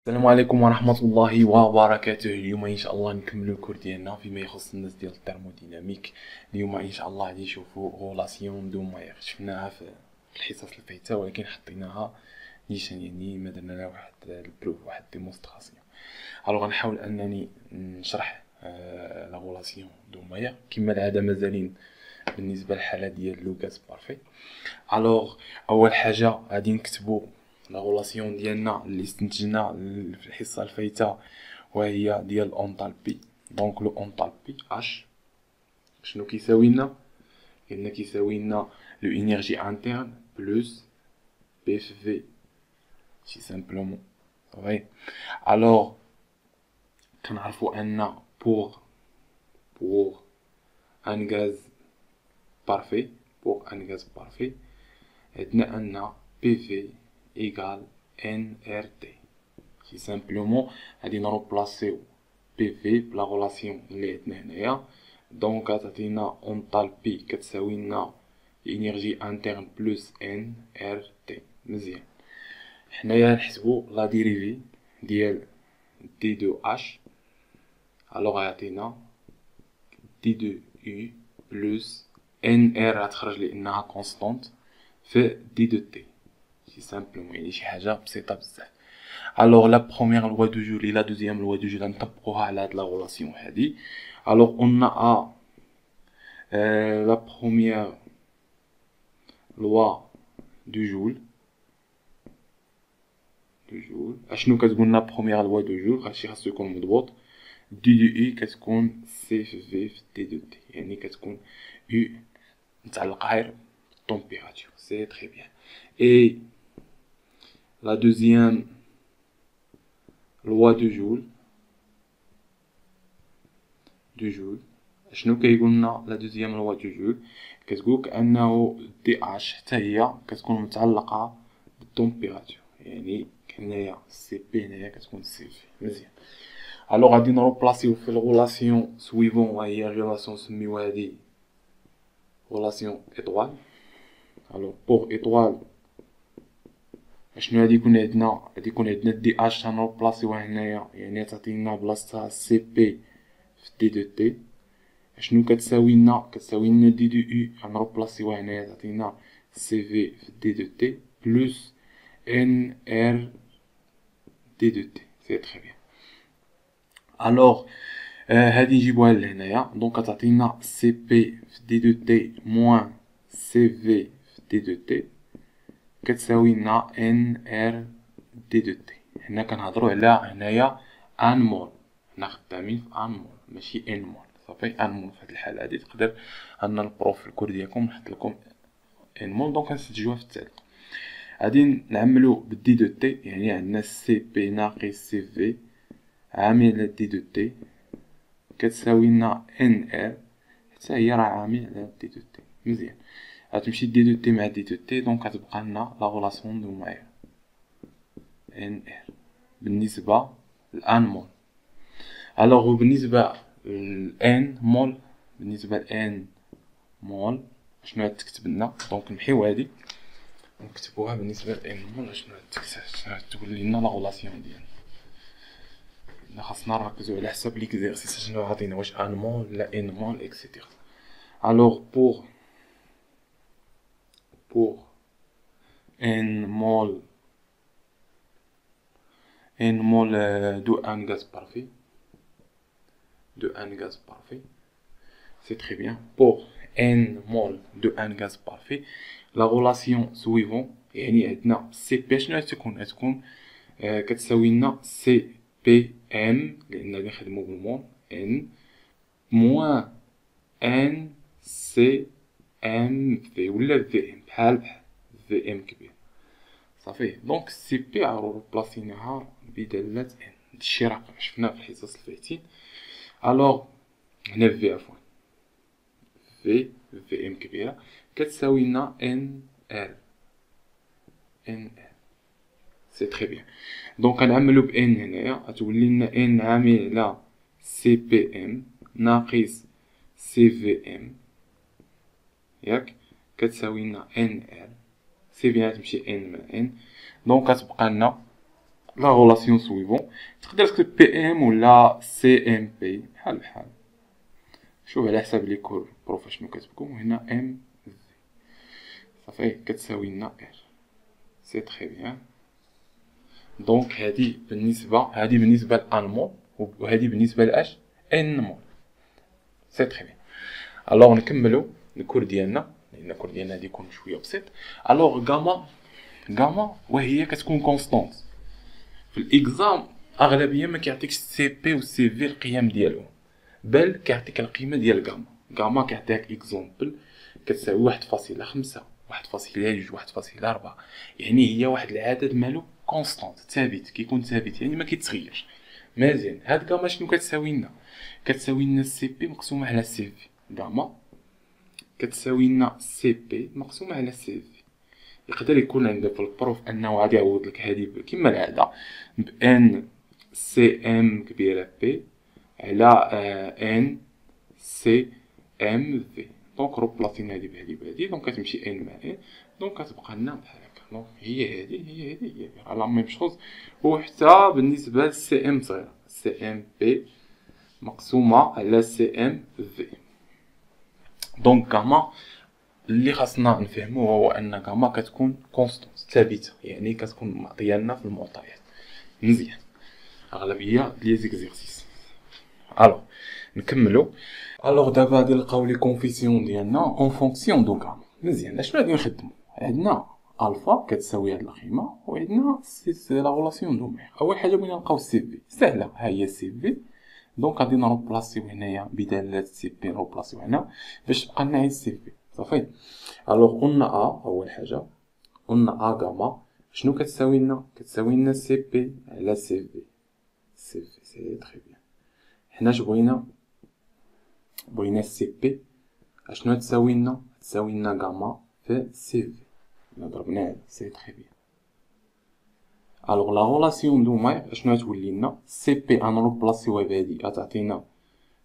السلام عليكم ورحمة الله وبركاته. اليوم إن شاء الله نكملو الكور ديالنا فيما يخص الناس ديال الترموديناميك. اليوم إن شاء الله غادي نشوفو غولاسيون دو ماير. شفناها في الحصص اللي فايتة ولكن حطيناها نيشان، يعني ما درنا لها واحد البروف، واحد ديمونستراسيون. الوغ غنحاول انني نشرح لا غولاسيون دو ماير كما العادة مازالين بالنسبة للحالة ديال لوغاس بارفي. الوغ اول حاجة غادي نكتبو لا غولاسيون ديالنا اللي استنتجنا في الحصه الفايته وهي ديال اونطالبي. دونك لو اونطالبي اش شنو كيساوي لنا؟ قلنا كيساوي لنا لو انرجي انترن بلس بي اف في سي سامبلومون صافي. الوغ كنعرفوا ان بور ان غاز بارفي عندنا ان بي في égale NRT. Si simplement غادي نروبلاسيو PV بلا غولاسيون اللي عندنا هنايا. دونك كتعطينا اونطالبي كتساوي لنا انرجي انترن بلس NRT. مزيان، حنايا نحسبو لا ديريفي ديال دي دو اش. الوغ غيعطينا دي دو يو بلس NR غتخرج لانها كونستانت في دي دو تي. سي سامبلومون يعني شي حاجه بسيطه بزاف. الوغ لا بروميير لوا دو جول اي لا دوزيام لوا دو جول نطبقوها على هاد لا غولاسيون هادي. الوغ اون ا لا بروميير لوا دو جول اشنو كتقول لنا بروميير لوا دو جول؟ هادشي خاصو يكون مضبوط. دي دو اي كتكون سي في في دي دو تي، يعني كتكون يو متعلقه غير بالتمبيراتور. سي تري بيان. اي la deuxième loi du joule شنو كيقول لنا لا دوزيام لوا دو جول؟ كتقولك انه دي اش حتى هي كتكون متعلقه بالتمبيراتور، يعني هنايا سي بي هنايا كتكون سي في. مزيان. الوغ غادي نروبلاسيو في الغولاسيون سويفون وهي الريلاسيون سميوها هادي غولاسيون ايطوال. الوغ بوغ ايطوال شنو غادي يكون عندنا؟ غادي يكون عندنا دي اش غنروبلاسيوها هنايا، يعني تعطينا بلاصتها سي بي في دي دو تي. شنو كتساوي لنا؟ كتساوي لنا دي دو يو غنروبلاسيوها هنايا تعطينا سي في في دي دو تي بلس ان ار دي دو تي. سي تري بيان. الوغ هادي نجيبوها لهنايا. دونك كتعطينا سي بي في دي دو تي موان سي في في دي دو تي كتساوي لنا ان ار دي دو تي. حنا كنهضرو على هنايا ان مول، حنا خدامين في ان مول ماشي ان مول. صافي ان مول في هاد الحاله هادي تقدر ان البروف في الكور ديالكم نحط لكم ان مول. دونك نسجلوها في التالي. غادي نعملو بالدي دو تي، يعني عندنا سي بي ناقص سي في عامل على دي دو تي كتساوي لنا ان ار حتى هي راه عامل على دي دو تي. مزيان، غتمشي دي دو تي مع دي دو تي. دونك غتبقى لنا لا غولاسيون دو ماير ان ار بالنسبه لان مول. الوغ بالنسبه لان مول، شنو غتكتب لنا؟ دونك نمحيو هادي ونكتبوها بالنسبه لان مول. شنو تقول لنا لا غولاسيون ديالنا؟ خاصنا نركزو على حساب ليكزيرسيس شنو عاطينا، واش ان مول ولا ان مول اكسيتيرا. الوغ بور ان مول دو ان غاز بارفي c'est très bien. Pour n mol de un gaz parfait, la relation suivante يعني عندنا سي بي شنو تكون كتساوي لنا سي بي ام لان غادي نخدمو بالمول ان موان ان سي ام في ولا في ام بحال في ام كبير. صافي. دونك سي بي روبلاسيناها بدالة ان، هادشي راه شفناه في الحصص الفايتين. الوغ هنا في عفوا في ام كبيره كتساوي لنا ان ال سي تري بيان. دونك غنعملو بان هنايا غتولي لنا ان عامل على سي بي ام ناقص سي في ام ياك كتساوي لنا ان ال. سي بيان تمشي ان مع ان. دونك كتبقى لنا لا غولاسيون سويفون تقدر تكتب بي ام ولا سي ام بي بحال بحال. شوف على حساب لي كور بروف شنو كتبكم. هنا ام في صافي كتساوي لنا ار. سي تري بيان. دونك هادي بالنسبه للمول وهادي بالنسبه لاش ان مول. سي تري بيان. الوغ نكملو الكور ديالنا لان الكور ديالنا غادي يكون شويه بسيط. الوغ غاما وهي كتكون كونستانت. في الاكزام اغلبيه ما كيعطيكش سي بي و سي في القيم ديالهم، بل كيعطيك القيمه ديال غاما كيعطيك اكزومبل كتساوي 1.5 1.2 1.4 يعني هي واحد العدد مالو كونستانت ثابت كيكون ثابت يعني ما كيتغيرش. مزيان هاد غاما شنو كتساوي لنا؟ كتساوي لنا سي بي مقسومه على سي في. غاما كتساوي لنا سي بي مقسومه على سي في. يقدر يكون عندك في البروف انه غادي يعوض لك هذه كما العاده بان سي ام كبيره بي على ان سي ام في. دونك روبلاسينا هادي بهادي دونك كتمشي ان مع ان دونك كتبقى لنا بحال هكا. دونك هي هادي لا ميم شوز. وحتى بالنسبه للسي ام صغيره سي ام بي مقسومه على سي ام في. دونك غاما اللي خاصنا نفهمو هو ان غاما كتكون كونستانت ثابته يعني كتكون معطيه لنا في المعطيات. مزيان اغلبيه لي زيكزيرسيس. الوغ نكملو. الوغ دابا غادي نلقاو لي كونفيسيون ديالنا اون فونكسيون دو غاما. مزيان اشنو غادي نخدمو؟ عندنا الفا كتساوي هاد القيمه وعندنا سي لا غولاسيون دومير. اول حاجه بغينا نلقاو سي في سهله ها هي سي في. دونك غادي نروبلاسيو هنايا بداله سي بي نروبلاسيو هنا باش تبقى لنا غير سي في صافي. الوغ قلنا اول حاجه قلنا غاما شنو كتساوي لنا؟ كتساوي لنا سي بي على سي في. سي في سي تري بيان. حنا اش بغينا سي بي اشنو تساوي لنا؟ تساوي لنا غاما في سي في. ضربناها سي تري بيان. الوغ لا غولاسيون دومير اشنو تولي لنا؟ سي بي غنروبلاسيوها بهادي غتعطينا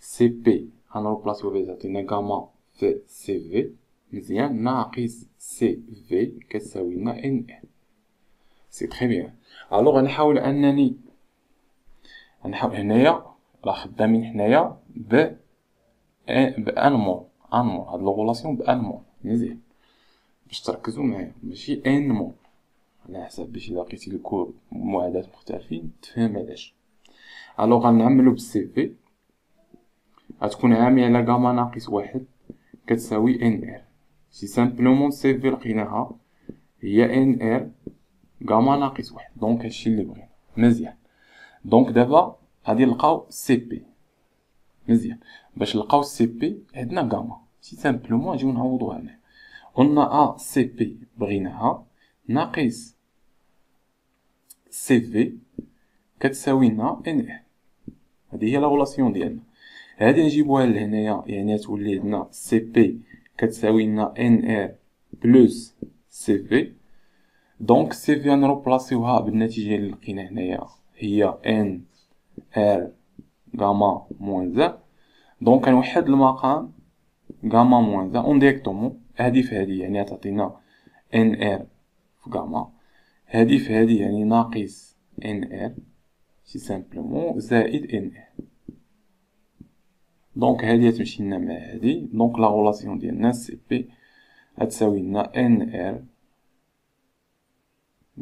سي بي غنروبلاسيوها بهادي تعطينا غاما في سي في مزيان ناقص سي في كتساوي لنا ان ان. سي تري بيان. الوغ غنحاول انني هنايا راه خدامين حنايا بان مول هاد لوغولاسيون بان مول. مزيان باش تركزوا معايا ماشي ان مول على حساب باش الا لقيتي الكور معادلات مختلفين تفهم علاش. الوغ غنعملو بالسي في غتكون عامله على غاما ناقص واحد كتساوي ان ار. سي سامبلومون سي في لقيناها هي ان ار غاما ناقص واحد. دونك هادشي اللي بغينا. مزيان دونك دابا غادي نلقاو سي بي. مزيان باش نلقاو سي بي عندنا غاما سي سامبلومون نجيو نعوضوها هنا. قلنا سي بي بغيناها ناقص سي في كتساوي لنا ان ار. هذه هي لا غولاسيون ديالنا. هادي نجيبوها لهنايا يعني تولي لنا سي بي كتساوي لنا ان ار بلس سي في. دونك سي في نروبلاسيوها بالنتيجه اللي لقينا هنايا هي ان ار غاما موان زان. دونك كنوحد المقام غاما موان زان اون ديريكتومون هادي في هادي يعني تعطينا ان ار في غاما هادي في هادي يعني ناقص ان ار سي سامبلومون زائد ان ار. دونك هادي تمشي لنا مع هادي. دونك لا غولاسيون ديالنا سي بي غتساوي لنا ان ار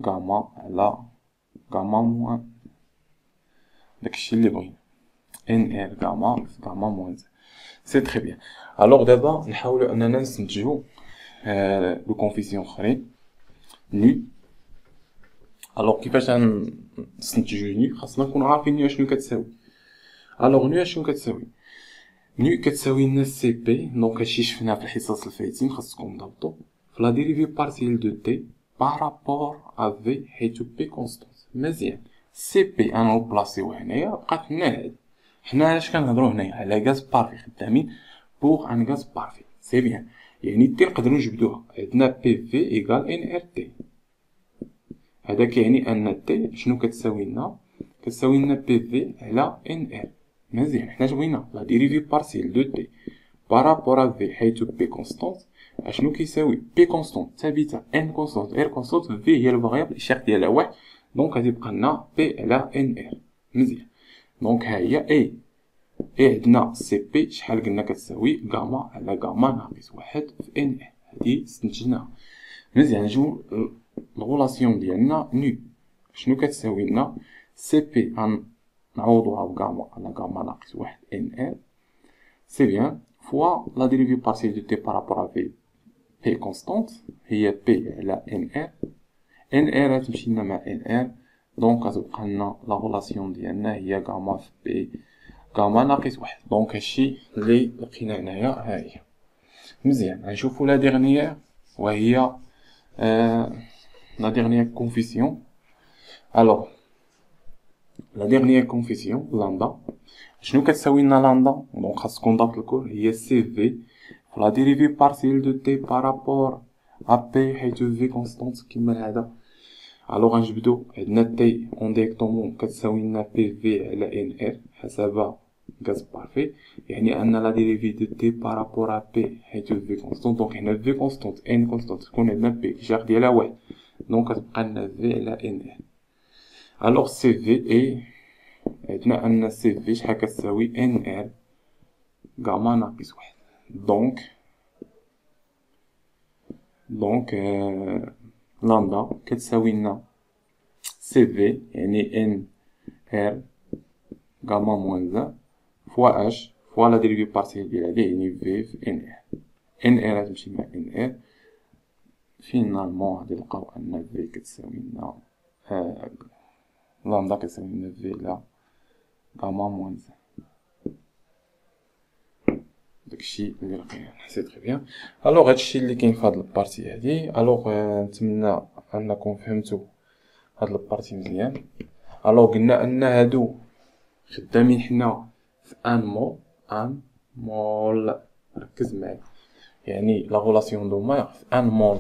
غاما على غاما موان داكشي اللي بغينا ان ار غاما موان زان. سي تري بيان. الوغ دابا نحاولوا اننا نستنتجو لو كونفيسيون اخرين ني. الوغ كيفاش غنستنتجو ني؟ خاصنا نكونوا عارفين ني شنو كتساوي. الوغ ني شنو كتساوي؟ ني كتساوي لنا سي بي. دونك هادشي شفناه في الحصص الفايتين خاصكم تضبطوا في لا ديريفي بارسيال دو تي بارابور ا في حيت بي كونستانت. مزيان سي بي غنروبلاسيو هنايا بقات لنا هادي. حنا علاش كنهضروا هنايا على غاز بارفي خدامين بوغ ان غاز بارفي. سي بيان يعني تي نقدروا نجبدوها عندنا بي في ايكال ان ار تي. هذا كيعني ان تي شنو كتساوي لنا؟ كتساوي لنا بي في على ان ار. مزيان حنا بغينا لا ديريفي بارسيال دو تي بارابور ا في حيت بي كونستانت اشنو كيساوي؟ بي كونستانت ثابته ان كونستانت ار كونستانت في هي الفاريابل الشرط ديالها واحد. دونك غادي يبقى لنا بي على ان ار. مزيان. دونك ها هي اي عندنا سي بي شحال قلنا كتساوي غاما على غاما ناقص واحد في ان ار. هادي استنتجناها. مزيان. نجيو الغولاسيون ديالنا نو. شنو كتساوي لنا؟ سي بي نعوضوها بغاما على غاما ناقص واحد ان ار سي بيان فوا لا ديريفي بارسيال دو تي بارابور ا في بي كونستانت هي بي على ان ار. ان ار تمشي لنا مع ان ار دونك غتبقى لنا لا غولاسيون ديالنا هي غاما في بي غاما ناقص واحد. دونك هادشي اللي لقينا هنايا. ها هي. مزيان. غنشوفو لا ديرنيير وهي la dernière confession. Alors, la dernière confession, lambda. شنو كتساوي لنا لامدا؟ دونك خاصكم ضبط الكل. هي سي في لا ديريفي بارسيال دو تي بارابور ا بي حيث في كونستانت كيما هذا. الوغ غنجبدو عندنا تي اون ديريكتومون كتساوي لنا بي في على ان ار حسب غاز بارفي، يعني ان لا ديريفي دو تي بارابور ا بي حيث في كونستانت. دونك هنا في كونستانت ان كونستانت تكون عندنا بي الجار ديالها واحد، دونك كتبقى لنا في على ان ار. الوغ سي في اي عندنا ان سي في شحال كتساوي ان ار غاما ناقص واحد. دونك لامدا كتساوي لنا سي في يعني ان ار غاما موان زان فوا اش فوا لا ديريفي بارسيال ديال هادي يعني في ان ار. ان ار غتمشي مع ان ار. فينالمون غادي نلقاو ان في كتساوي لنا لامدا كتساوي لنا في على غاما موان زان. داكشي اللي لقينا. سي تري بيان. الوغ هادشي اللي كاين في هاد البارتي هادي. الوغ نتمنى انكم فهمتوا هاد البارتي مزيان. الوغ قلنا ان هادو خدامين حنا في ان مول. ركز معايا، يعني لا غولاسيون دوما في ان مول.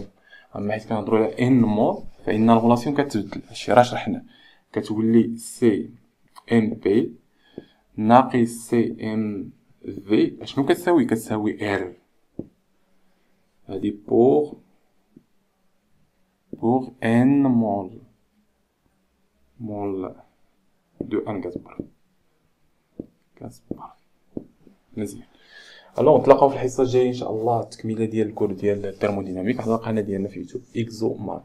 اما حيت كنهضروا على ان مول فان الغولاسيون كتبدل. هادشي راه شرحنا. كتولي سي ام بي ناقص سي ام في. شنو كتساوي؟ كتساوي ار. هادي بور ان مول دو ان غاز بار. مزيان. الوغ نتلاقاو في الحصه الجايه ان شاء الله، التكميله ديال الكور ديال الترموديناميك على القناه ديالنا في يوتيوب اكزو مارك.